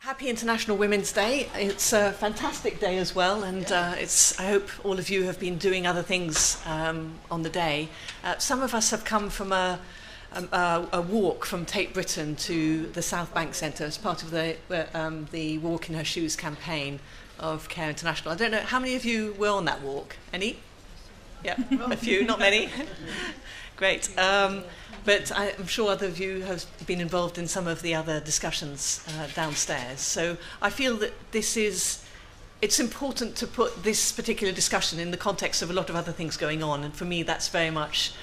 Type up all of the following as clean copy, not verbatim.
Happy International Women's Day. It's a fantastic day as well, and I hope all of you have been doing other things on the day. Some of us have come from a walk from Tate Britain to the Southbank Centre as part of the Walk in Her Shoes campaign of Care International. I don't know, how many of you were on that walk? Any? Yeah, a few, not many. Great. But I'm sure other of you have been involved in some of the other discussions downstairs. So I feel that it's important to put this particular discussion in the context of a lot of other things going on. And for me, that's very much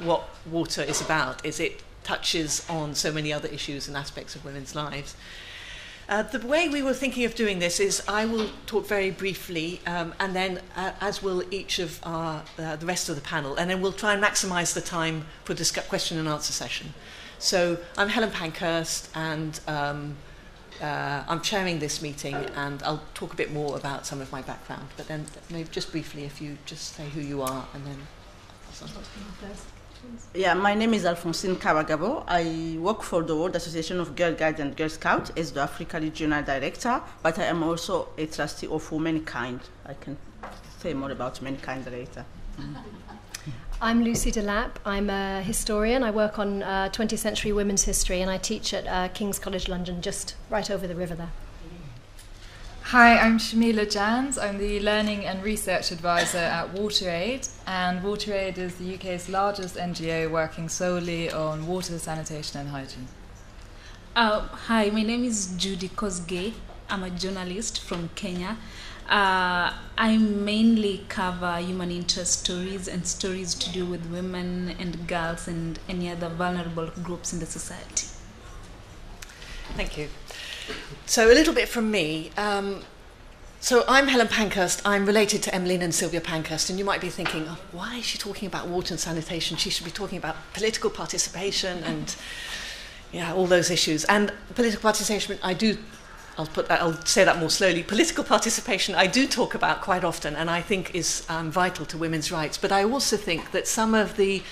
what water is about, is it touches on so many other issues and aspects of women's lives. The way we were thinking of doing this is I will talk very briefly, and then as will each of the rest of the panel, and then we'll try and maximise the time for question and answer session. So I'm Helen Pankhurst, and I'm chairing this meeting, and I'll talk a bit more about some of my background, but then maybe just briefly if you just say who you are, and then... Yeah, my name is Alphonsine Kabagabo. I work for the World Association of Girl Guides and Girl Scouts as the Africa Regional Director, but I am also a trustee of Womankind. I can say more about Womankind later. I'm Lucy Delap. I'm a historian. I work on 20th century women's history, and I teach at King's College London, just right over the river there. Hi, I'm Shamila Jans. I'm the Learning and Research Advisor at WaterAid, and WaterAid is the UK's largest NGO working solely on water, sanitation and hygiene. Hi, my name is Judy Kosgei. I'm a journalist from Kenya. I mainly cover human interest stories and stories to do with women and girls and any other vulnerable groups in the society. Thank you. So a little bit from me. So I'm Helen Pankhurst. I'm related to Emmeline and Sylvia Pankhurst, and you might be thinking, oh, why is she talking about water and sanitation? She should be talking about political participation and all those issues. And political participation, I'll say that more slowly. Political participation I do talk about quite often, and I think is vital to women's rights. But I also think that some of the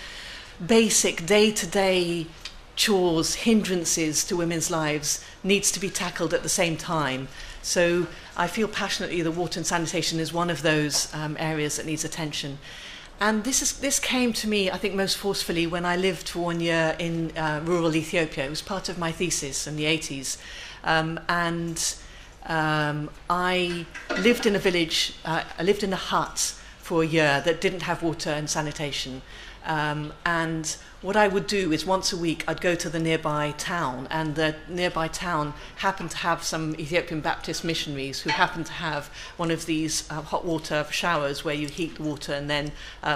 basic day-to-day chores, hindrances to women's lives needs to be tackled at the same time. So I feel passionately that water and sanitation is one of those areas that needs attention. And this came to me, I think, most forcefully when I lived for 1 year in rural Ethiopia. It was part of my thesis in the 80s. I lived in a village, I lived in a hut for a year that didn't have water and sanitation. And what I would do is once a week I'd go to the nearby town, and the nearby town happened to have some Ethiopian Baptist missionaries who happened to have one of these hot water showers where you heat the water, and then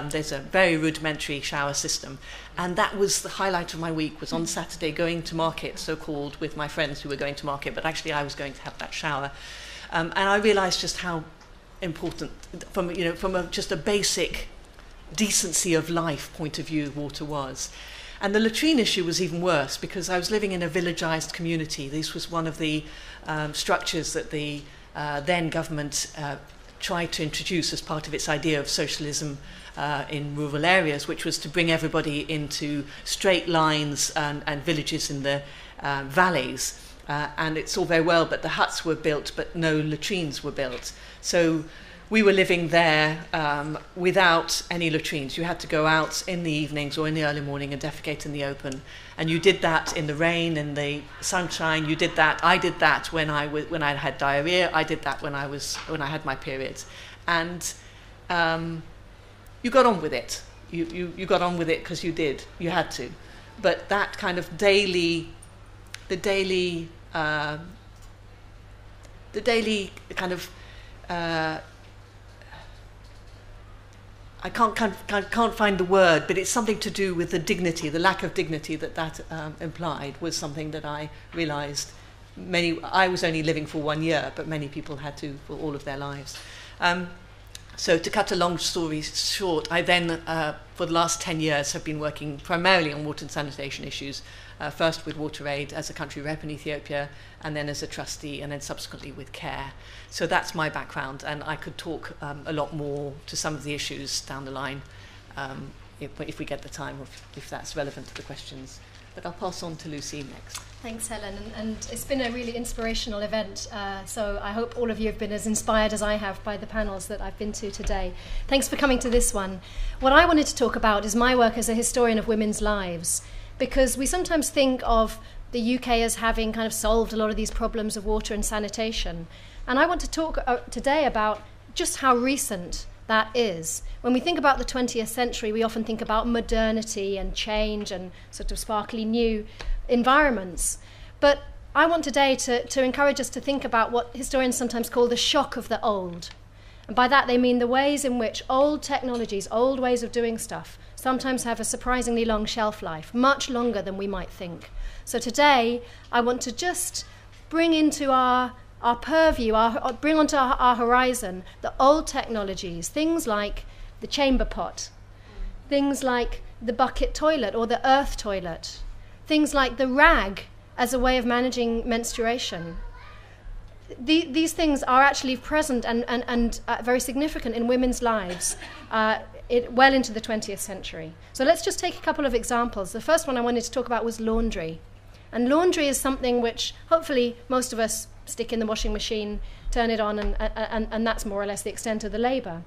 there's a very rudimentary shower system. And that was the highlight of my week, was on Saturday going to market, so-called, with my friends who were going to market, but actually I was going to have that shower. And I realised just how important, from just a basic decency of life point of view, water was. And the latrine issue was even worse, because I was living in a villagised community. This was one of the structures that the then government tried to introduce as part of its idea of socialism in rural areas, which was to bring everybody into straight lines and villages in the valleys. And it's all very well, but the huts were built, but no latrines were built. So we were living there without any latrines. You had to go out in the evenings or in the early morning and defecate in the open. And you did that in the rain, in the sunshine. You did that. I did that when I had diarrhea. I did that when I had my periods. And you got on with it. You got on with it because you did. You had to. But that kind of daily kind of I can't find the word, but it's something to do with the dignity, the lack of dignity that implied, was something that I realised. I was only living for 1 year, but many people had to for all of their lives. So to cut a long story short, I then, for the last 10 years, have been working primarily on water and sanitation issues, first with WaterAid as a country rep in Ethiopia, and then as a trustee, and then subsequently with CARE. So that's my background, and I could talk a lot more to some of the issues down the line if we get the time, or if that's relevant to the questions. But I'll pass on to Lucy next. Thanks, Helen. And it's been a really inspirational event. So I hope all of you have been as inspired as I have by the panels that I've been to today. Thanks for coming to this one. What I wanted to talk about is my work as a historian of women's lives, because we sometimes think of the UK as having kind of solved a lot of these problems of water and sanitation. And I want to talk today about just how recent that is. When we think about the 20th century, we often think about modernity and change and sort of sparkly new environments. But I want today to encourage us to think about what historians sometimes call the shock of the old. And by that they mean the ways in which old technologies, old ways of doing stuff, sometimes have a surprisingly long shelf life, much longer than we might think. So today I want to just bring into our purview, bring onto our horizon the old technologies, things like the chamber pot, things like the bucket toilet or the earth toilet, things like the rag as a way of managing menstruation. These things are actually present and very significant in women's lives well into the 20th century. So let's just take a couple of examples. The first one I wanted to talk about was laundry. And laundry is something which hopefully most of us stick in the washing machine, turn it on, and that's more or less the extent of the labour.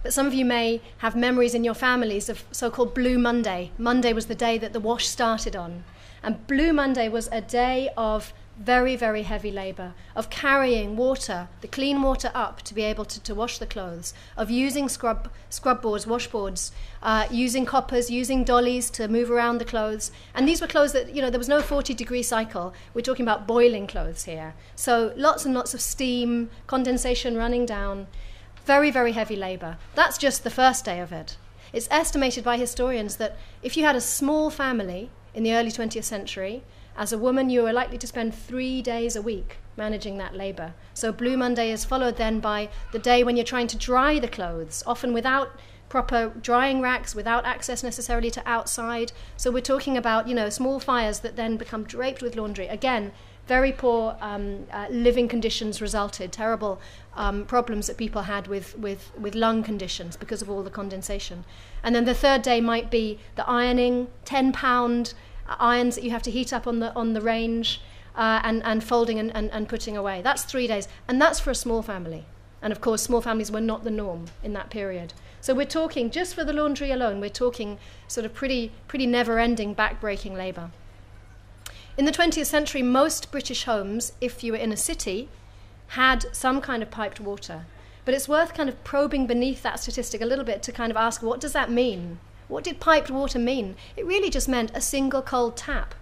But some of you may have memories in your families of so-called Blue Monday. Monday was the day that the wash started on. And Blue Monday was a day of very, very heavy labour, of carrying water, the clean water up to be able to wash the clothes, of using scrub boards, washboards, using coppers, using dollies to move around the clothes. And these were clothes that, there was no 40-degree cycle. We're talking about boiling clothes here. So lots and lots of steam, condensation running down. Very, very heavy labour. That's just the first day of it. It's estimated by historians that if you had a small family in the early 20th century, as a woman you were likely to spend 3 days a week managing that labour. So Blue Monday is followed then by the day when you're trying to dry the clothes, often without proper drying racks, without access necessarily to outside. So we're talking about, small fires that then become draped with laundry. Again, very poor living conditions resulted, terrible problems that people had with lung conditions because of all the condensation. And then the third day might be the ironing, 10-pound irons that you have to heat up on the range and folding and putting away. That's 3 days, and that's for a small family. And of course, small families were not the norm in that period. So we're talking, just for the laundry alone, we're talking sort of pretty never-ending, back-breaking labour. In the 20th century, most British homes, if you were in a city, had some kind of piped water. But it's worth kind of probing beneath that statistic a little bit to kind of ask, what does that mean? What did piped water mean? It really just meant a single cold tap,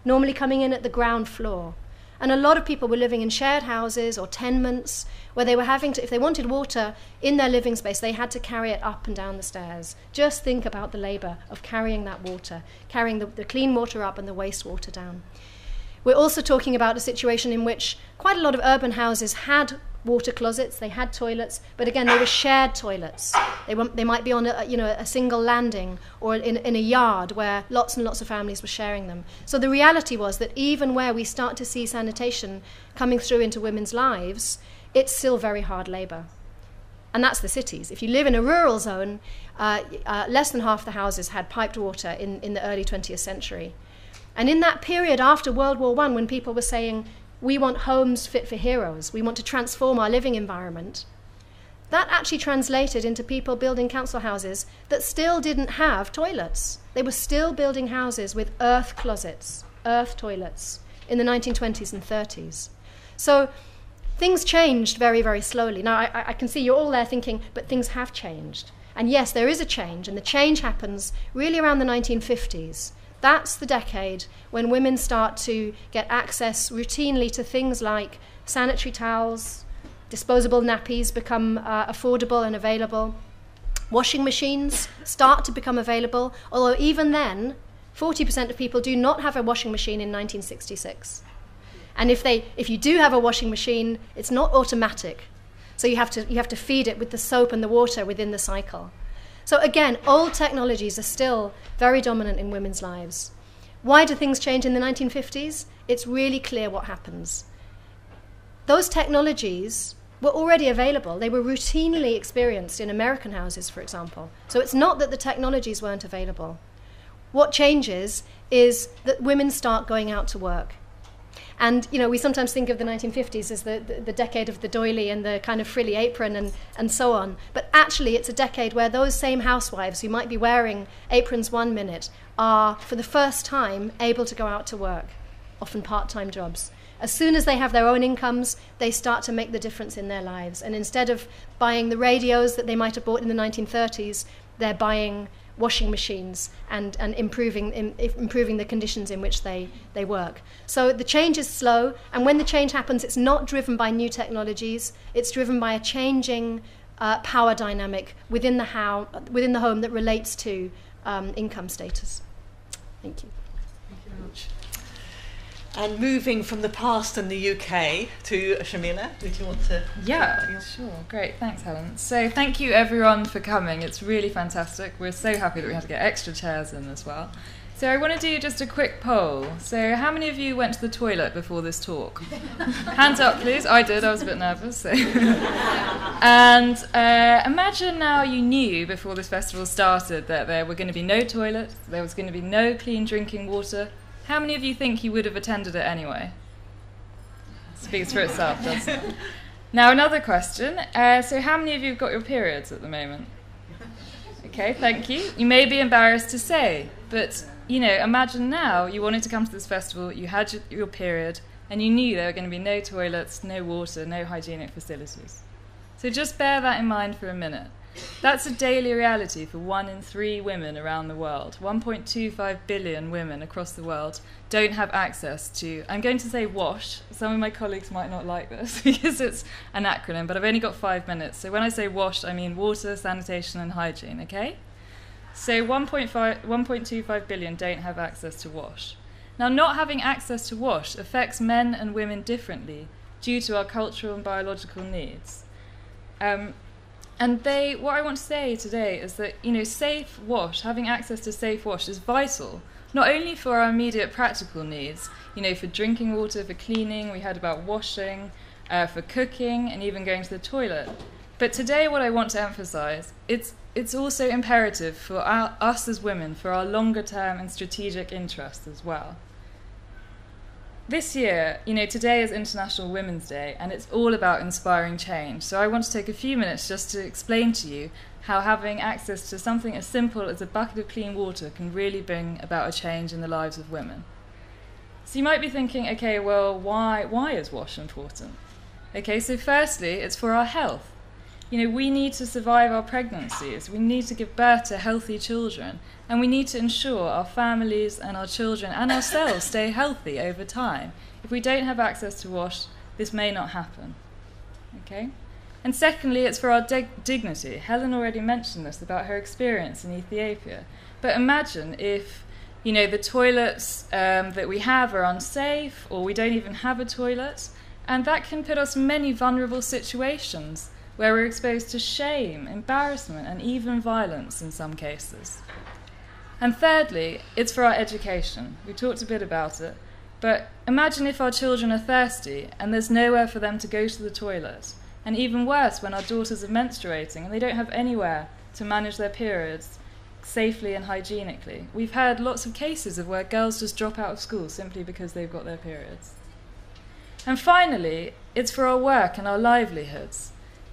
normally coming in at the ground floor. And a lot of people were living in shared houses or tenements where they were having to, if they wanted water in their living space, they had to carry it up and down the stairs. Just think about the labour of carrying that water, carrying the clean water up and the wastewater down. We're also talking about a situation in which quite a lot of urban houses had water closets, they had toilets, but again, they were shared toilets. They might be on a single landing or in a yard where lots and lots of families were sharing them. So the reality was that even where we start to see sanitation coming through into women's lives, it's still very hard labour. And that's the cities. If you live in a rural zone, less than half the houses had piped water in the early 20th century. And in that period after World War I, when people were saying, we want homes fit for heroes, we want to transform our living environment, that actually translated into people building council houses that still didn't have toilets. They were still building houses with earth closets, earth toilets, in the 1920s and 30s. So things changed very, very slowly. Now, I can see you're all there thinking, but things have changed. And yes, there is a change, and the change happens really around the 1950s. That's the decade when women start to get access routinely to things like sanitary towels, disposable nappies become affordable and available. Washing machines start to become available, although even then, 40% of people do not have a washing machine in 1966. And if you do have a washing machine, it's not automatic. So you have to feed it with the soap and the water within the cycle. So again, old technologies are still very dominant in women's lives. Why do things change in the 1950s? It's really clear what happens. Those technologies were already available. They were routinely experienced in American houses, for example. So it's not that the technologies weren't available. what changes is that women start going out to work. And, you know, we sometimes think of the 1950s as the decade of the doily and the kind of frilly apron and so on. But actually, it's a decade where those same housewives who might be wearing aprons one minute are, for the first time, able to go out to work, often part-time jobs. As soon as they have their own incomes, they start to make the difference in their lives. And instead of buying the radios that they might have bought in the 1930s, they're buying washing machines and improving the conditions in which they work. So the change is slow, and when the change happens, it's not driven by new technologies, it's driven by a changing power dynamic within the home that relates to income status. Thank you. Thank you very much. And moving from the past in the UK to Shamila, did you want to? Yeah, sure. Great. Thanks, Helen. So thank you, everyone, for coming. It's really fantastic. We're so happy that we had to get extra chairs in as well. So I want to do just a quick poll. So how many of you went to the toilet before this talk? Hands up, please. I did. I was a bit nervous. So. And imagine now you knew before this festival started that there were going to be no toilets, there was going to be no clean drinking water. How many of you think you would have attended it anyway? Speaks for itself, doesn't it? Now, another question. So how many of you have got your periods at the moment? Okay, thank you. You may be embarrassed to say, but, you know, imagine now you wanted to come to this festival, you had your period, and you knew there were going to be no toilets, no water, no hygienic facilities. So just bear that in mind for a minute. That's a daily reality for 1 in 3 women around the world. 1.25 billion women across the world don't have access to, I'm going to say WASH. Some of my colleagues might not like this because it's an acronym, but I've only got 5 minutes. So when I say WASH, I mean water, sanitation, and hygiene, okay? So 1.25 billion don't have access to WASH. Now, not having access to WASH affects men and women differently due to our cultural and biological needs. And what I want to say today is that, you know, safe wash, having access to safe wash is vital, not only for our immediate practical needs, you know, for drinking water, for cleaning, we heard about washing, for cooking, and even going to the toilet. But today what I want to emphasize, it's also imperative for us as women, for our longer term and strategic interests as well. This year, you know, today is International Women's Day, and it's all about inspiring change. So I want to take a few minutes just to explain to you how having access to something as simple as a bucket of clean water can really bring about a change in the lives of women. So you might be thinking, okay, well, why is WASH important? Okay, so firstly, it's for our health. You know, we need to survive our pregnancies, we need to give birth to healthy children, and we need to ensure our families and our children and ourselves stay healthy over time. If we don't have access to WASH, this may not happen. Okay? And secondly, it's for our dignity. Helen already mentioned this about her experience in Ethiopia. But imagine if, you know, the toilets that we have are unsafe, or we don't even have a toilet, and that can put us in many vulnerable situations where we're exposed to shame, embarrassment, and even violence in some cases. And thirdly, it's for our education. We talked a bit about it, but imagine if our children are thirsty and there's nowhere for them to go to the toilet. And even worse, when our daughters are menstruating and they don't have anywhere to manage their periods safely and hygienically. We've heard lots of cases of where girls just drop out of school simply because they've got their periods. And finally, it's for our work and our livelihoods.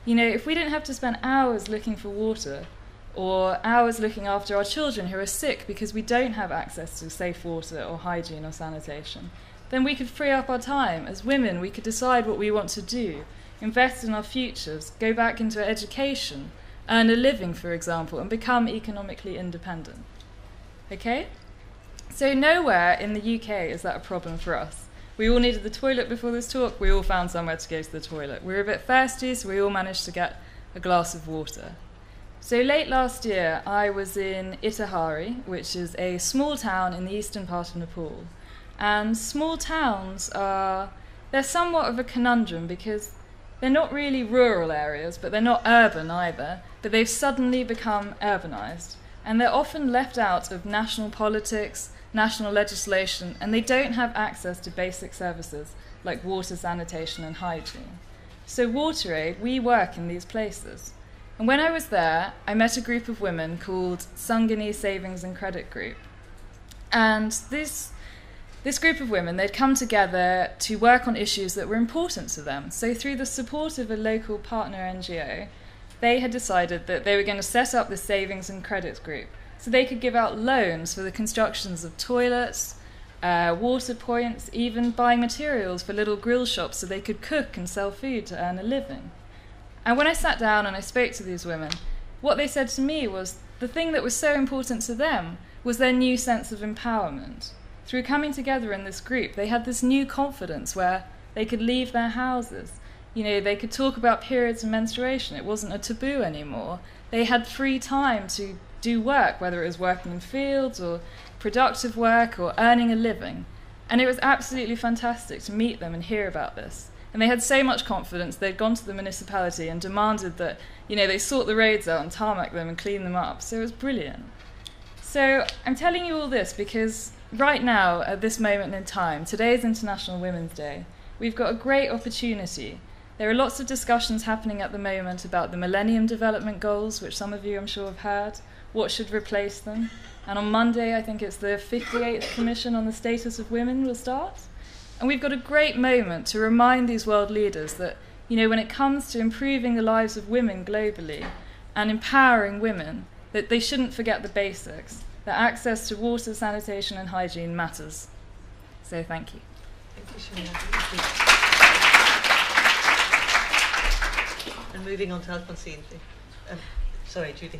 You know, if we didn't have to spend hours looking for water or hours looking after our children who are sick because we don't have access to safe water or hygiene or sanitation, then we could free up our time. As women, we could decide what we want to do, invest in our futures, go back into education, earn a living, for example, and become economically independent. Okay? So nowhere in the UK is that a problem for us. We all needed the toilet before this talk. We all found somewhere to go to the toilet. We were a bit thirsty, so we all managed to get a glass of water. So late last year, I was in Itahari, which is a small town in the eastern part of Nepal. And small towns they're somewhat of a conundrum because they're not really rural areas, but they're not urban either, but they've suddenly become urbanized. And they're often left out of national politics, national legislation, and they don't have access to basic services like water, sanitation, and hygiene. So WaterAid, we work in these places. And when I was there, I met a group of women called Sangani Savings and Credit Group. And this group of women, they'd come together to work on issues that were important to them. So through the support of a local partner NGO, they had decided that they were going to set up this savings and credit group so they could give out loans for the constructions of toilets, water points, even buying materials for little grill shops so they could cook and sell food to earn a living. And when I sat down and I spoke to these women, what they said to me was the thing that was so important to them was their new sense of empowerment. Through coming together in this group, they had this new confidence where they could leave their houses. You know, they could talk about periods and menstruation. It wasn't a taboo anymore. They had free time to do work, whether it was working in fields or productive work or earning a living. And it was absolutely fantastic to meet them and hear about this. And they had so much confidence, they'd gone to the municipality and demanded that, you know, they sort the roads out and tarmac them and clean them up. So it was brilliant. So I'm telling you all this because right now, at this moment in time, today is International Women's Day, we've got a great opportunity. There are lots of discussions happening at the moment about the Millennium Development Goals, which some of you I'm sure have heard, what should replace them. And on Monday, I think it's the 58th Commission on the Status of Women will start. And we've got a great moment to remind these world leaders that, you know, when it comes to improving the lives of women globally and empowering women, that they shouldn't forget the basics, that access to water, sanitation and hygiene matters. So thank you. Thank you, Shamila. And moving on to Alphonsine. Sorry, Judy.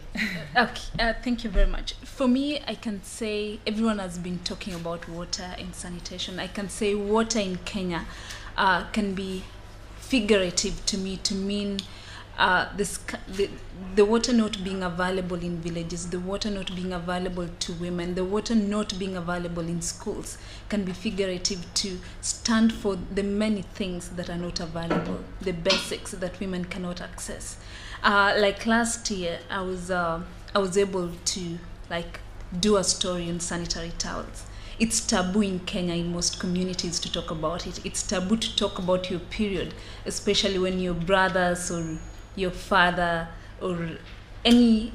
Okay, thank you very much. For me, I can say everyone has been talking about water and sanitation. I can say water in Kenya can be figurative to me to mean the water not being available in villages, the water not being available to women, the water not being available in schools can be figurative to stand for the many things that are not available, the basics that women cannot access. Like last year, I was able to do a story on sanitary towels. It's taboo in Kenya in most communities to talk about it. It's taboo to talk about your period, especially when your brothers or your father or any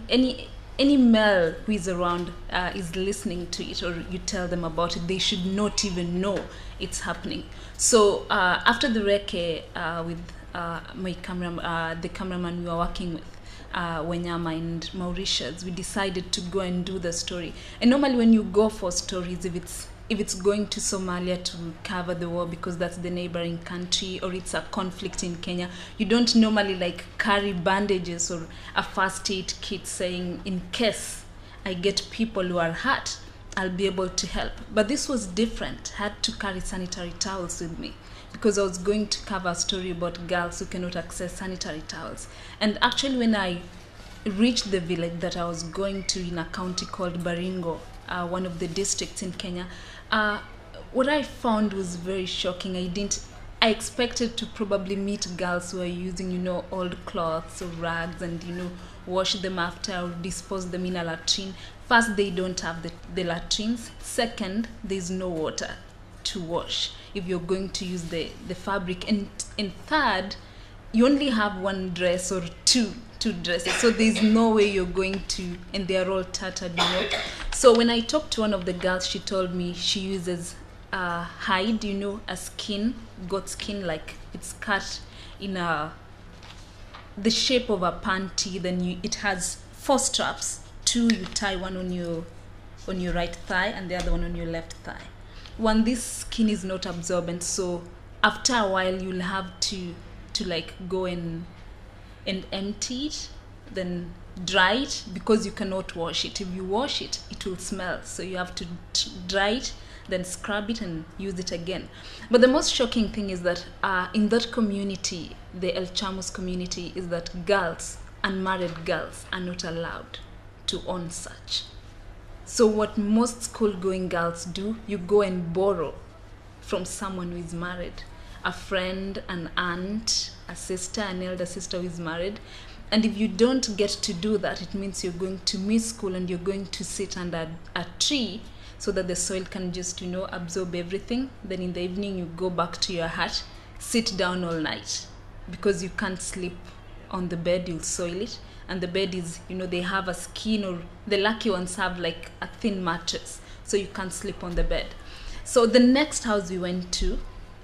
male who is around is listening to it, or you tell them about it. They should not even know it's happening. So after the recce with the cameraman we were working with, Wenyama and Mauritius, we decided to go and do the story. And normally when you go for stories, if it's going to Somalia to cover the war because that's the neighboring country, or it's a conflict in Kenya, you don't normally carry bandages or a first aid kit saying, in case I get people who are hurt, I'll be able to help. But this was different. I had to carry sanitary towels with me because I was going to cover a story about girls who cannot access sanitary towels. And actually when I reached the village that I was going to in a county called Baringo, one of the districts in Kenya, what I found was very shocking. I expected to probably meet girls who are using, old cloths or rags and, wash them after or dispose them in a latrine. First, they don't have the latrines. Second, there's no water to wash if you're going to use the fabric. And third, you only have one dress or two dresses, so there's no way you're going to, and they're all tattered. So when I talked to one of the girls, she told me she uses hide, a skin, goat skin, like it's cut in the shape of a panty. Then it has 4 straps. 2 you tie, one on your right thigh and the other one on your left thigh. This skin is not absorbent, so after a while you'll have to go and empty it, then dry it, because you cannot wash it. If you wash it, it will smell, so you have to dry it, then scrub it and use it again. But the most shocking thing is that in that community, the El Chamos community, is that girls, unmarried girls, are not allowed to own such. So what most school-going girls do, you go and borrow from someone who is married, a friend, an aunt, a sister, an elder sister who is married. And if you don't get to do that, it means you're going to miss school and you're going to sit under a tree so that the soil can just, absorb everything. Then in the evening, you go back to your hut, sit down all night, because you can't sleep on the bed, you'll soil it. And the bed is, they have a skin, or the lucky ones have like a thin mattress. so you can't sleep on the bed. So the next house we went to,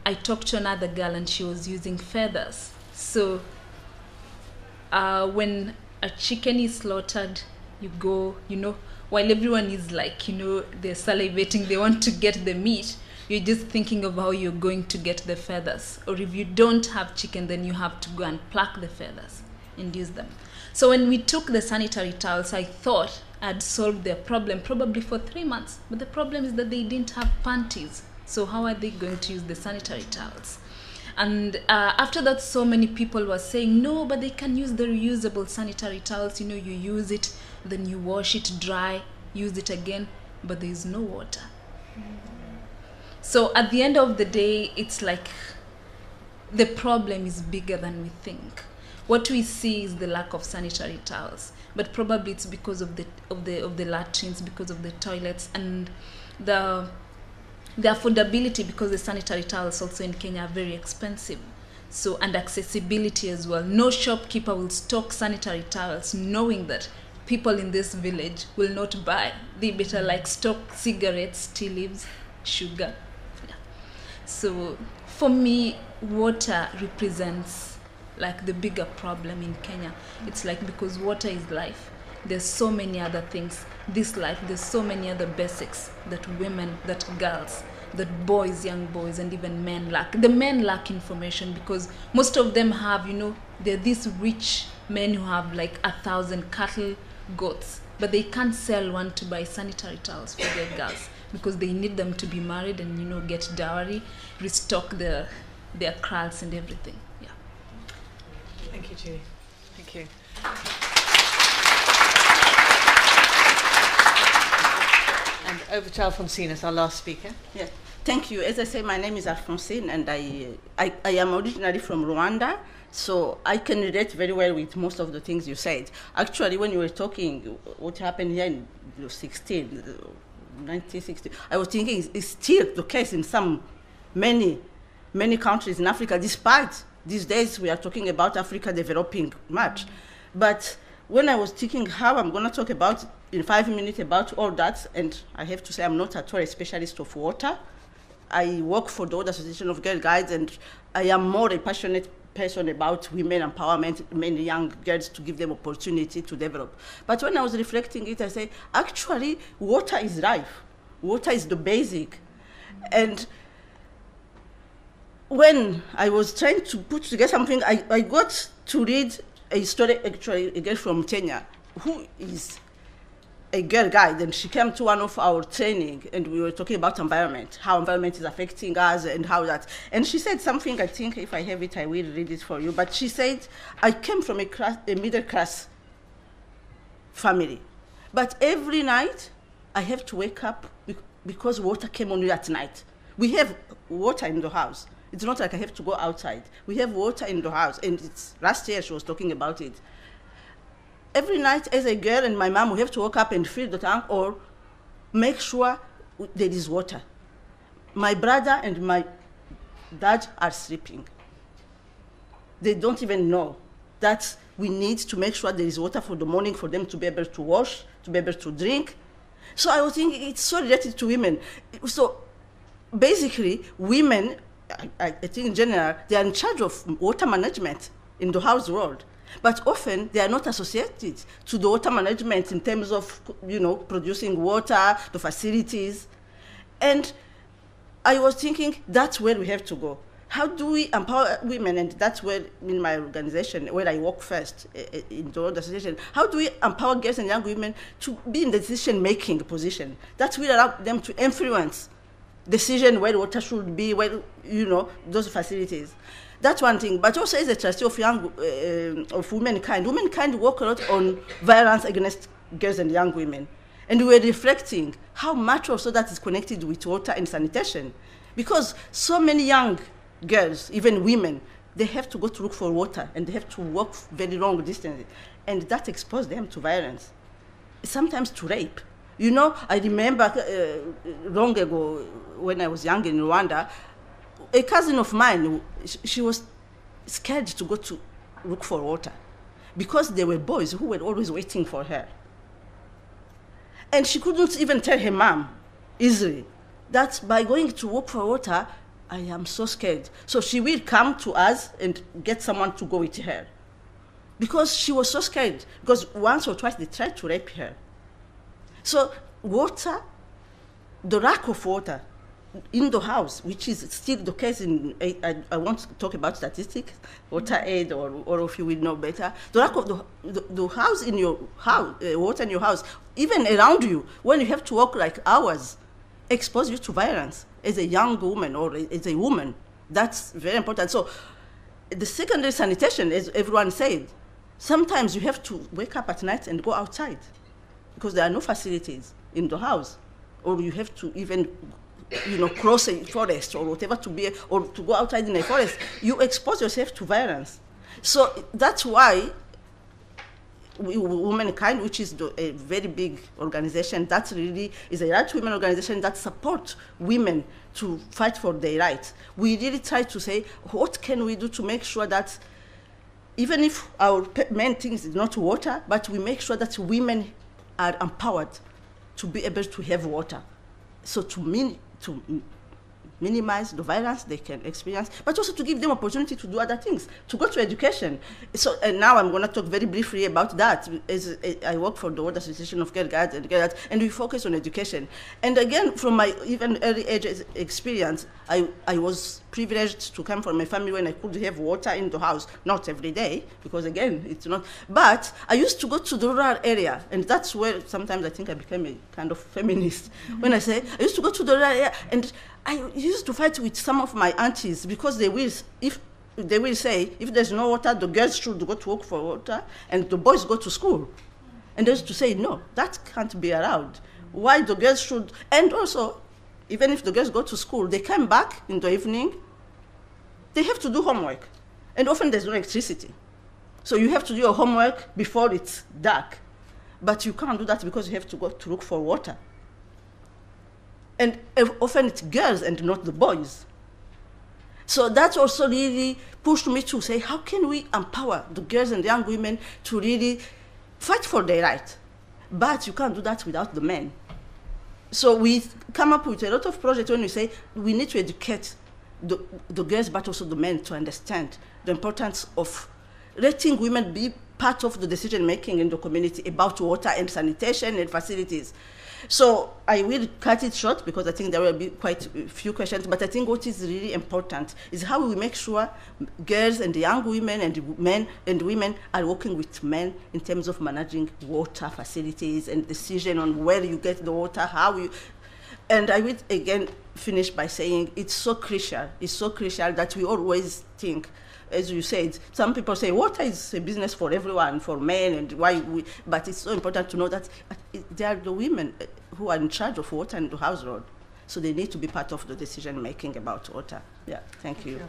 I talked to another girl and she was using feathers. So when a chicken is slaughtered, you go, while everyone is like, they're salivating, they want to get the meat, you're just thinking of how you're going to get the feathers. Or if you don't have chicken, then you have to go and pluck the feathers and use them. So when we took the sanitary towels, I thought I'd solved their problem probably for 3 months. But the problem is that they didn't have panties. So how are they going to use the sanitary towels? And after that, so many people were saying, no, but they can use the reusable sanitary towels. You use it, then you wash it dry, use it again, but there is no water. So at the end of the day, it's like the problem is bigger than we think. What we see is the lack of sanitary towels, but probably it's because of the latrines, because of the toilets, and the affordability, because the sanitary towels also in Kenya are very expensive. So, and accessibility as well. No shopkeeper will stock sanitary towels knowing that people in this village will not buy. They better like stock cigarettes, tea leaves, sugar. Yeah. So for me, water represents like the bigger problem in Kenya. It's like, because water is life. There's so many other things. This life, there's so many other basics that women, that girls, that boys, young boys, and even men lack. The men lack information because most of them have, they're these rich men who have like 1,000 cattle, goats, but they can't sell one to buy sanitary towels for their girls because they need them to be married and, get dowry, restock their kraals and everything. Yeah. Thank you, Judy. Thank you. And over to Alphonsine as our last speaker. Yeah, thank you. As I say, my name is Alphonsine, and I am originally from Rwanda, so I can relate very well with most of the things you said. Actually, when you were talking, what happened here in 1960, I was thinking it's still the case in many countries in Africa, despite these days we are talking about Africa developing much. But when I was thinking how I'm going to talk about in 5 minutes about all that, and I have to say I'm not at all a specialist of water. I work for the World Association of Girl Guides, and I am more a passionate person about women empowerment, many young girls, to give them opportunity to develop. But when I was reflecting it, I said, actually, water is life. Water is the basic. And when I was trying to put together something, I got to read a story, actually, a girl from Kenya, who is a girl guide, and she came to one of our training, and we were talking about environment, how environment is affecting us, and how that. And she said something, I think if I have it, I will read it for you. But she said, I came from a middle class family, but every night I have to wake up because water came only at night. We have water in the house. It's not like I have to go outside. We have water in the house, and last year she was talking about it. Every night as a girl and my mom, we have to wake up and fill the tank or make sure there is water. My brother and my dad are sleeping. They don't even know that we need to make sure there is water for the morning for them to be able to wash, to be able to drink. So I was thinking it's so related to women. So basically, women, I think in general, they are in charge of water management in the household. But often they are not associated to the water management in terms of, producing water, the facilities. And I was thinking that's where we have to go. How do we empower women? And that's where, in my organization, where I work first, in the World Association, how do we empower girls and young women to be in the decision-making position? That will allow them to influence decision where water should be, where, those facilities. That's one thing. But also as a trustee of womankind work a lot on violence against girls and young women. And we're reflecting how much also that is connected with water and sanitation. Because so many young girls, even women, they have to go to look for water and they have to walk very long distances. And that exposes them to violence, sometimes to rape. I remember long ago when I was young in Rwanda, a cousin of mine, she was scared to go to look for water because there were boys who were always waiting for her. And she couldn't even tell her mom easily. That's by going to work for water, I am so scared. So she will come to us and get someone to go with her. Because she was so scared. Because once or twice they tried to rape her. So water, the lack of water in the house, which is still the case in, I want to talk about statistics, water aid, or all of you will know better. The lack of the house in your house, water in your house, even around you, when you have to work like hours, expose you to violence as a young woman or as a woman. That's very important. So the secondary sanitation, as everyone said, sometimes you have to wake up at night and go outside because there are no facilities in the house, or you have to even cross a forest or whatever or to go outside in a forest. You expose yourself to violence. So that's why Womankind, which is a very big organization, that really is a right women organization that supports women to fight for their rights. We really try to say, what can we do to make sure that even if our main thing is not water, but we make sure that women are empowered to be able to have water. So to minimize the violence they can experience, but also to give them opportunity to do other things, to go to education. So, and now I'm going to talk very briefly about that. As I work for the World Association of Girl Guides and we focus on education. And again, from my even early age experience, I was privileged to come from a family when I could have water in the house, not every day, because again, it's not. But I used to go to the rural area, and that's where sometimes I think I became a kind of feminist. When I say, I used to go to the rural area, and I used to fight with some of my aunties because they will say, if there's no water, the girls should go to work for water and the boys go to school. And they used to say, no, that can't be allowed. Why the girls should, and also, even if the girls go to school, they come back in the evening, they have to do homework. And often there's no electricity. So you have to do your homework before it's dark. But you can't do that because you have to go to look for water. And often it's girls and not the boys. So that also really pushed me to say, how can we empower the girls and young women to really fight for their rights? But you can't do that without the men. So we come up with a lot of projects when we say we need to educate the girls, but also the men, to understand the importance of letting women be part of the decision-making in the community about water and sanitation and facilities. So I will cut it short because I think there will be quite a few questions, but I think what is really important is how we make sure girls and young women and men and women are working with men in terms of managing water facilities and decision on where you get the water, how you. And I will again finish by saying it's so crucial that we always think, as you said, some people say water is a business for everyone, for men, and but it's so important to know that they are the women who are in charge of water in the household. So they need to be part of the decision making about water. Yeah, thank you.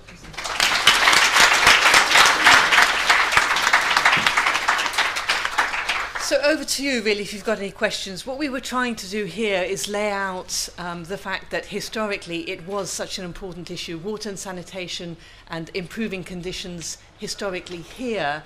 So over to you, really, if you've got any questions. What we were trying to do here is lay out the fact that historically it was such an important issue. Water and sanitation and improving conditions historically here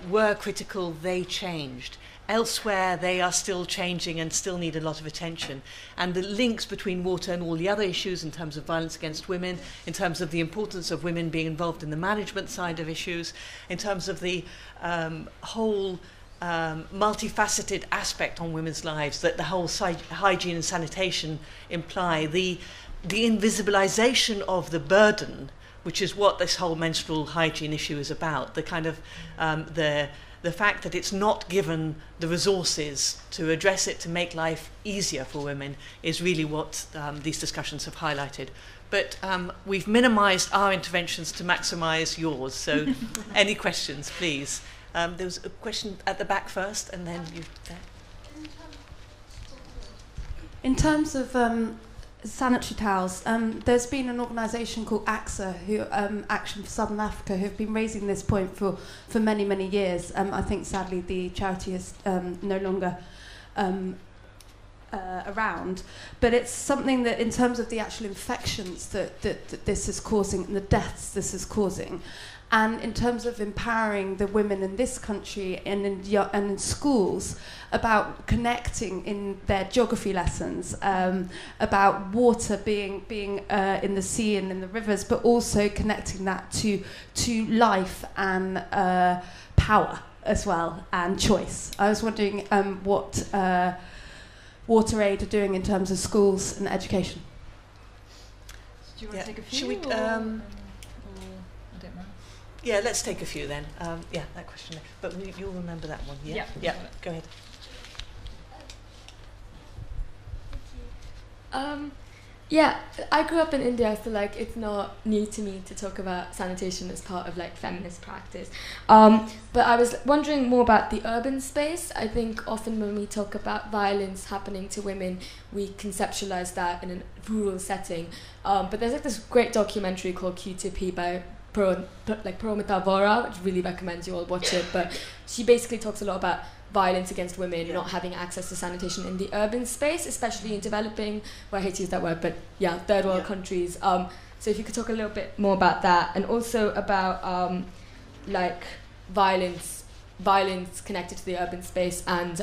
were critical. They changed. Elsewhere, they are still changing and still need a lot of attention. And the links between water and all the other issues in terms of violence against women, in terms of the importance of women being involved in the management side of issues, in terms of the whole multifaceted aspect on women's lives that the whole hygiene and sanitation imply, the invisibilization of the burden, which is what this whole menstrual hygiene issue is about, the kind of the fact that it's not given the resources to address it, to make life easier for women, is really what these discussions have highlighted. But we've minimized our interventions to maximize yours, so any questions, please. There was a question at the back first, and then you there. In terms of sanitary towels, there's been an organisation called AXA, Action for Southern Africa, who have been raising this point for many, many years. I think, sadly, the charity is no longer around. But it's something that, in terms of the actual infections that this is causing and the deaths this is causing, and in terms of empowering the women in this country and in schools about connecting in their geography lessons about water being in the sea and in the rivers, but also connecting that to life and power as well, and choice. I was wondering what WaterAid are doing in terms of schools and education. Do you want to take a few? Should we? I don't know. Yeah, let's take a few then. Yeah, that question there. But you'll remember that one. Yeah. Yeah. Go ahead. Yeah, I grew up in India, so like it's not new to me to talk about sanitation as part of like feminist practice. But I was wondering more about the urban space. I think often when we talk about violence happening to women, we conceptualize that in a rural setting. But there's like this great documentary called Q-Tip by Paramita Vora, which really recommends you all watch it. But she basically talks a lot about violence against women, not having access to sanitation in the urban space, especially in developing, well, I hate to use that word, but yeah, third world countries. So if you could talk a little bit more about that, and also about like violence connected to the urban space, and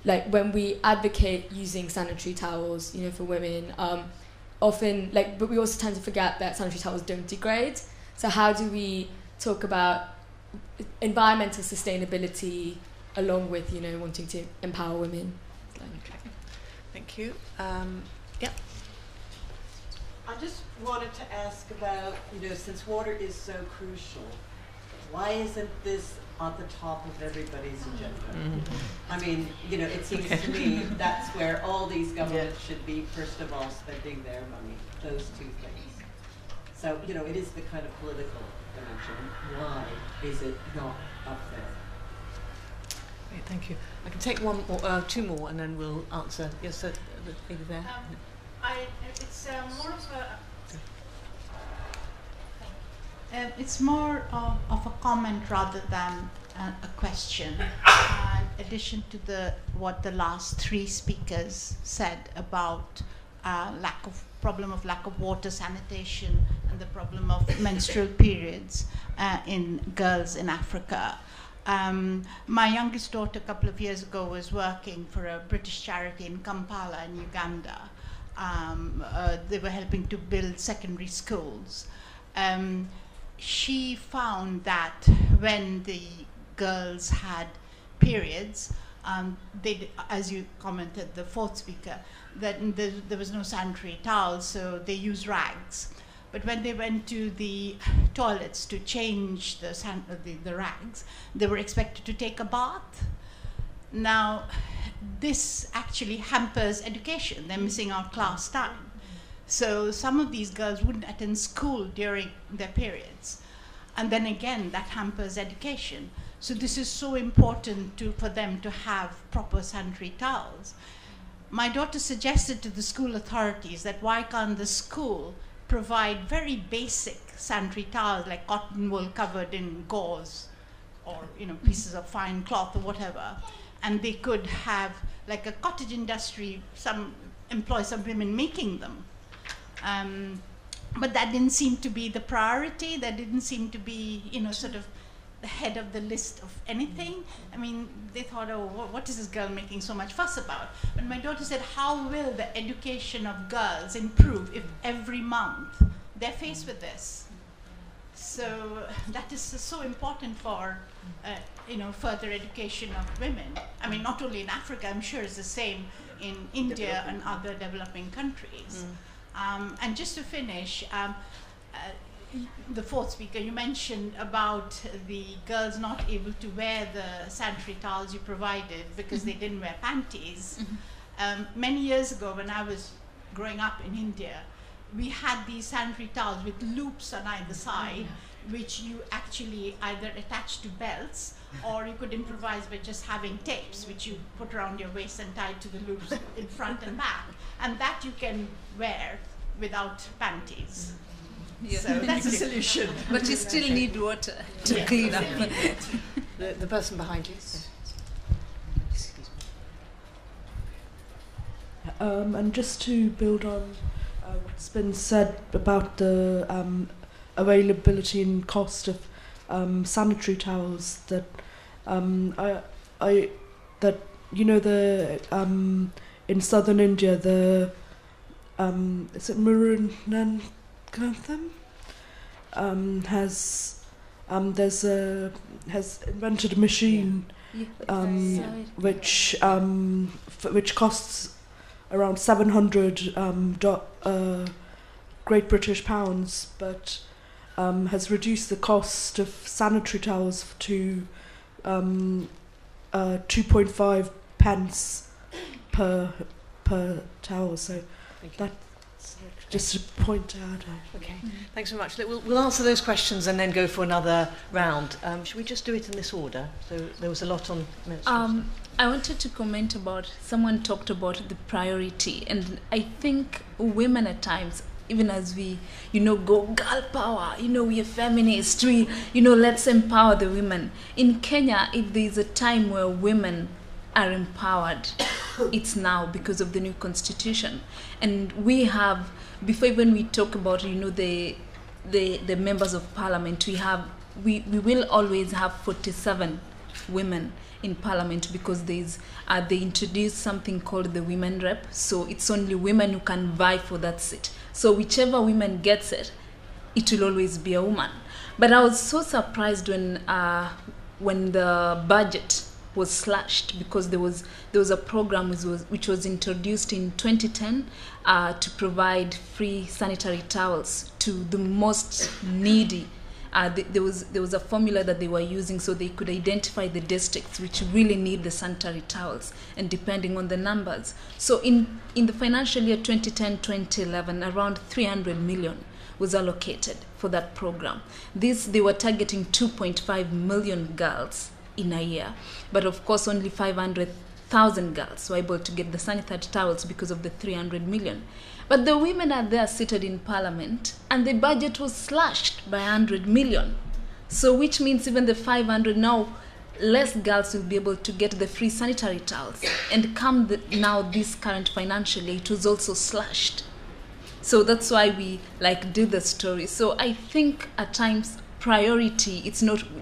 like when we advocate using sanitary towels, you know, for women, often but we also tend to forget that sanitary towels don't degrade. So how do we talk about environmental sustainability along with, you know, wanting to empower women? Okay. Thank you. Yeah. I just wanted to ask about, you know, since water is so crucial, why isn't this at the top of everybody's agenda? I mean, you know, it seems to me that's where all these governments should be, first of all, spending their money, those two things. So, you know, it is the kind of political dimension. Why is it not up there? Great, thank you. I can take one or two more, and then we'll answer. Yes, the lady there. It's more of a comment rather than a question. In addition to what the last three speakers said about problem of lack of water, sanitation, and the problem of menstrual periods in girls in Africa. My youngest daughter a couple of years ago was working for a British charity in Kampala in Uganda. They were helping to build secondary schools. She found that when the girls had periods, as you commented, the fourth speaker, that there was no sanitary towels, so they used rags. But when they went to the toilets to change the rags, they were expected to take a bath. Now, this actually hampers education. They're missing out class time. So some of these girls wouldn't attend school during their periods. And then again, that hampers education. So this is so important for them to have proper sanitary towels. My daughter suggested to the school authorities that why can't the school provide very basic sanitary towels like cotton wool covered in gauze or, you know, pieces of fine cloth or whatever, and they could have like a cottage industry, employ some women making them. But that didn't seem to be the priority. That didn't seem to be, you know, sort of the head of the list of anything. I mean, they thought, oh, what is this girl making so much fuss about? But my daughter said, how will the education of girls improve if every month they're faced with this? So that is so important for, you know, further education of women. I mean, not only in Africa, I'm sure it's the same in India and other developing countries. And just to finish, the fourth speaker, you mentioned about the girls not able to wear the sanitary towels you provided because they didn't wear panties. Many years ago, when I was growing up in India, we had these sanitary towels with loops on either side, which you actually either attach to belts or you could improvise by just having tapes, which you put around your waist and tied to the loops in front and back. And that you can wear without panties. Yeah. So that's a solution. But you still need water to clean up. The person behind you. And just to build on what's been said about the availability and cost of sanitary towels that that the in southern India the is it Murunankantham has invented a machine which costs around 700 Great British pounds, but has reduced the cost of sanitary towels to 2.5 pence per towel. So that's just to point out. Okay, thanks very much. We'll answer those questions and then go for another round. Should we just do it in this order? So there was a lot on menstruation. I wanted to comment about, someone talked about the priority, and I think women at times, even as we, go girl power, we are feminists, let's empower the women. In Kenya, if there's a time where women are empowered, it's now because of the new constitution. And we have, before even we talk about, the members of parliament, we will always have 47 women in parliament, because they introduced something called the women rep. So it's only women who can vie for that seat. So whichever woman gets it, it will always be a woman. But I was so surprised when the budget was slashed, because there was a program which was introduced in 2010 to provide free sanitary towels to the most needy. There was a formula that they were using so they could identify the districts which really need the sanitary towels, and depending on the numbers. So in the financial year 2010-2011, around 300 million was allocated for that program. They were targeting 2.5 million girls in a year, but of course only 500,000 girls were able to get the sanitary towels because of the 300 million. But the women are there seated in parliament, and the budget was slashed by 100 million. So which means even the 500, now less girls will be able to get the free sanitary towels. And now this current financial year, it was also slashed. So that's why we do the story. So I think at times priority,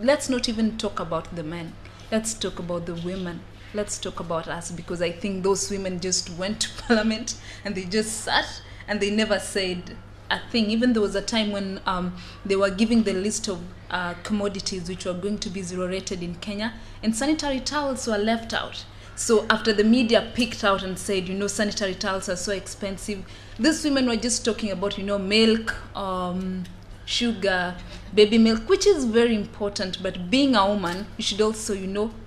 let's not even talk about the men. Let's talk about the women. Let's talk about us, because I think those women just went to parliament and they just sat and they never said a thing. Even there was a time when they were giving the list of commodities which were going to be zero rated in Kenya, and sanitary towels were left out. So after the media picked out and said, sanitary towels are so expensive, these women were just talking about, milk, sugar, baby milk, which is very important. But being a woman, you should also,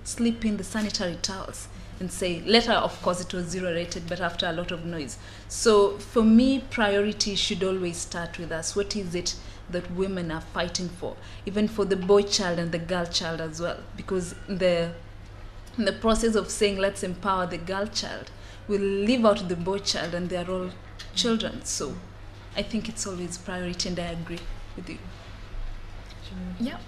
slip in the sanitary towels and say, later, of course, it was zero rated, but after a lot of noise. So for me, priority should always start with us. What is it that women are fighting for? Even for the boy child and the girl child as well. Because in the process of saying, let's empower the girl child, we'll leave out the boy child, and they're all children. So I think it's always priority, and I agree with you. Yeah.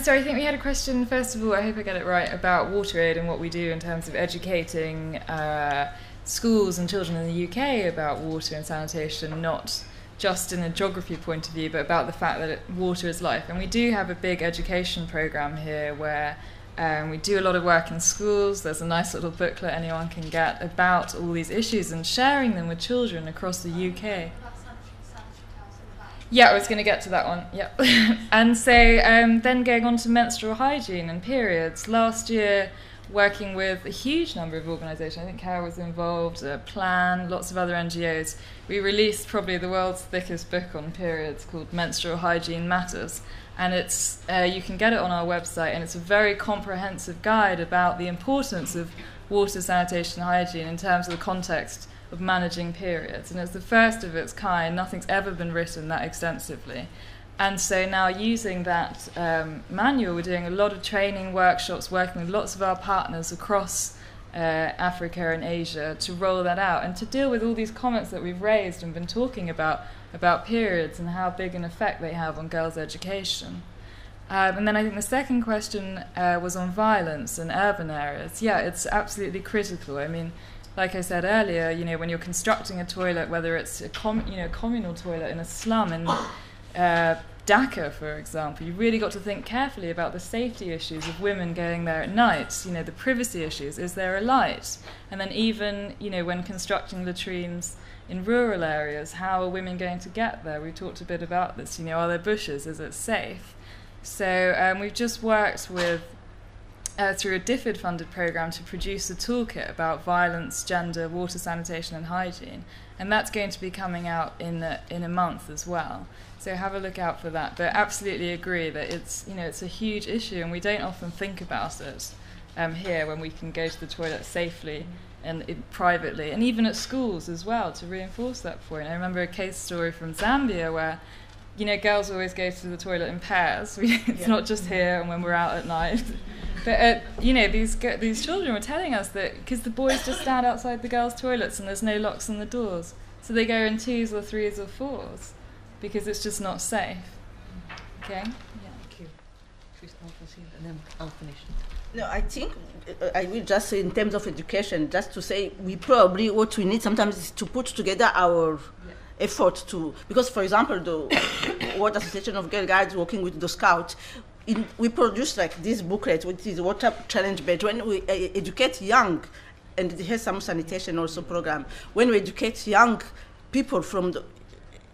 So I think we had a question, first of all, I hope I get it right, about WaterAid and what we do in terms of educating schools and children in the UK about water and sanitation, not just in a geography point of view, but about the fact that water is life. And we do have a big education programme here where we do a lot of work in schools. There's a nice little booklet anyone can get about all these issues and sharing them with children across the UK. Yeah, I was going to get to that one. Yeah. And so then going on to menstrual hygiene and periods. Last year, working with a huge number of organisations, I think Cara was involved, Plan, lots of other NGOs, we released probably the world's thickest book on periods called Menstrual Hygiene Matters. And it's you can get it on our website, and it's a very comprehensive guide about the importance of water, sanitation, hygiene in terms of the context of managing periods. And it's the first of its kind. Nothing's ever been written that extensively. And so now using that manual, we're doing a lot of training workshops, working with lots of our partners across Africa and Asia to roll that out and to deal with all these comments that we've raised and been talking about periods and how big an effect they have on girls' education. And then I think the second question was on violence in urban areas. Yeah, it's absolutely critical. I mean, like I said earlier, when you're constructing a toilet, whether it's a communal toilet in a slum in Dhaka, for example, you really got to think carefully about the safety issues of women going there at night, you know, the privacy issues, is there a light? And then even, you know, when constructing latrines in rural areas, how are women going to get there? We talked a bit about this, you know, are there bushes, is it safe? So we've just worked with, through a DFID-funded programme to produce a toolkit about violence, gender, water, sanitation and hygiene. And that's going to be coming out in a month as well. So have a look out for that. But absolutely agree that it's, you know, it's a huge issue and we don't often think about it here when we can go to the toilet safely and privately, and even at schools as well, to reinforce that point. I remember a case story from Zambia where, you know, girls always go to the toilet in pairs. It's not just here and when we're out at night. But, you know, these children were telling us that because the boys just stand outside the girls' toilets and there's no locks on the doors. So they go in 2s or 3s or 4s because it's just not safe. Okay? Yeah. Thank you. And then I'll finish. No, I think I will just say in terms of education, just to say we probably what we need sometimes is to put together our effort to, because for example the World Association of Girl Guides working with the Scouts, we produce like this booklet which is Water Challenge Badge when we educate young, and it has some sanitation also program, when we educate young people from the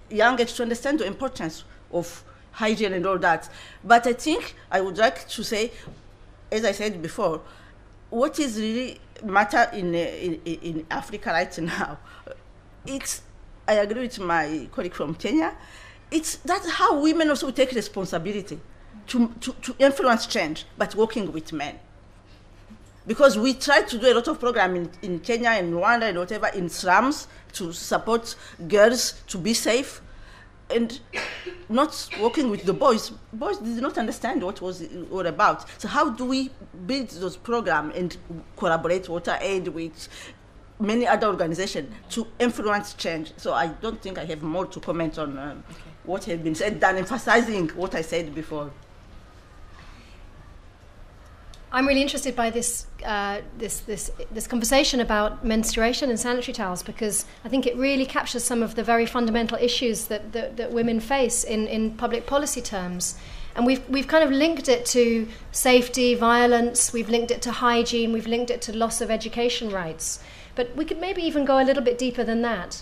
young age to understand the importance of hygiene and all that. But I think I would like to say, as I said before, what is really matter in Africa right now, it's, I agree with my colleague from Kenya, it's that's how women also take responsibility to influence change, but working with men. Because we try to do a lot of program in Kenya and Rwanda and whatever, in slums to support girls to be safe, and not working with the boys. Boys did not understand what was it all about. So how do we build those programs and collaborate Water Aid with many other organizations to influence change? So I don't think I have more to comment on what has been said than emphasizing what I said before. I'm really interested by this conversation about menstruation and sanitary towels, because I think it really captures some of the very fundamental issues that women face in public policy terms. And we've kind of linked it to safety, violence, we've linked it to hygiene, we've linked it to loss of education rights. But we could maybe even go a little bit deeper than that.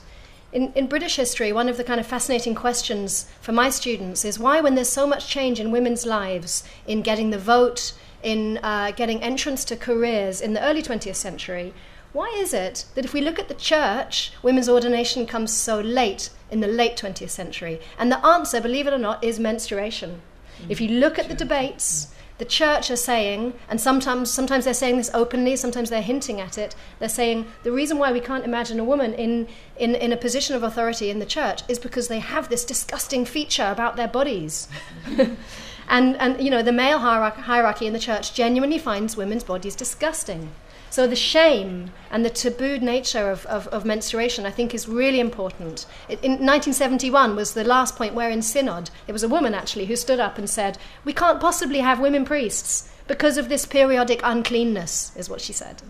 In British history, one of the kind of fascinating questions for my students is why, when there's so much change in women's lives, in getting the vote, in getting entrance to careers in the early 20th century, why is it that if we look at the church, women's ordination comes so late in the late 20th century? And the answer, believe it or not, is menstruation. If you look at the debates, the church are saying, and sometimes they're saying this openly, sometimes they're hinting at it, they're saying the reason why we can't imagine a woman in a position of authority in the church is because they have this disgusting feature about their bodies. And you know, the male hierarchy in the church genuinely finds women's bodies disgusting. So the shame and the tabooed nature of menstruation, I think, is really important. In 1971 was the last point where in Synod, there was a woman actually who stood up and said, we can't possibly have women priests because of this periodic uncleanness, is what she said.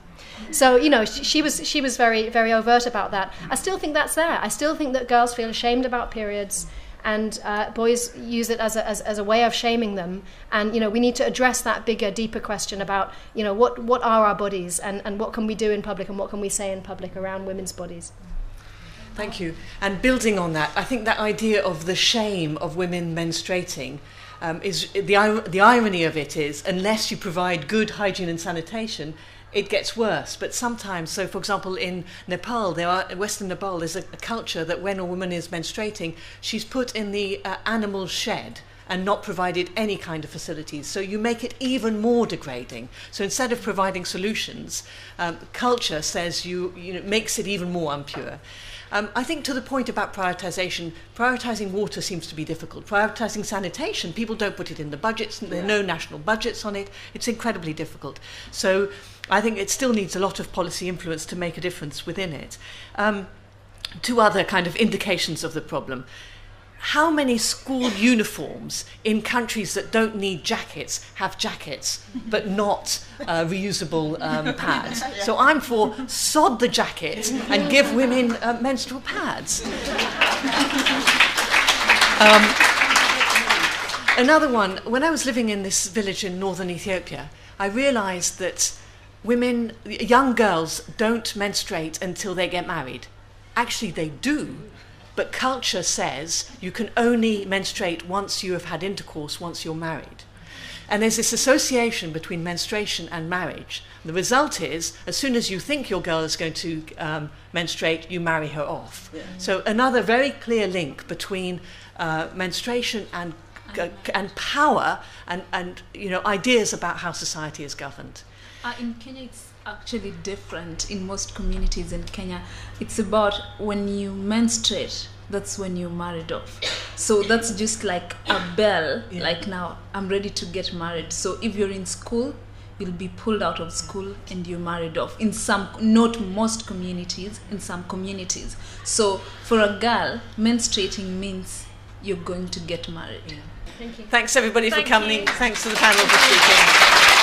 So, you know, she was very, very overt about that. I still think that's there. I still think that girls feel ashamed about periods, and boys use it as a way of shaming them. And, you know, we need to address that bigger, deeper question about, you know, what are our bodies, and what can we do in public, and what can we say in public around women's bodies. Thank you. And building on that, I think that idea of the shame of women menstruating is the irony of it is, unless you provide good hygiene and sanitation, it gets worse. But sometimes, so for example, in Nepal, Western Nepal, there's a culture that when a woman is menstruating, she's put in the animal shed and not provided any kind of facilities. So you make it even more degrading. So instead of providing solutions, culture says makes it even more impure. I think to the point about prioritisation, prioritising water seems to be difficult. Prioritising sanitation, people don't put it in the budgets, there are no national budgets on it. It's incredibly difficult. So I think it still needs a lot of policy influence to make a difference within it. Two other kind of indications of the problem. How many school uniforms in countries that don't need jackets have jackets but not reusable pads? So I'm for sod the jacket and give women menstrual pads. Another one, when I was living in this village in northern Ethiopia, I realized that women, young girls, don't menstruate until they get married. Actually, they do, but culture says you can only menstruate once you have had intercourse, once you're married. And there's this association between menstruation and marriage. The result is, as soon as you think your girl is going to menstruate, you marry her off. Yeah. So another very clear link between menstruation and power and ideas about how society is governed. In Kenya, it's actually different. In most communities in Kenya, it's about when you menstruate, that's when you're married off. So that's just like a bell, like now I'm ready to get married. So if you're in school, you'll be pulled out of school and you're married off. In some, not most communities, in some communities. So for a girl, menstruating means you're going to get married. Thank you. Thanks everybody for coming. Thanks to the panel for speaking.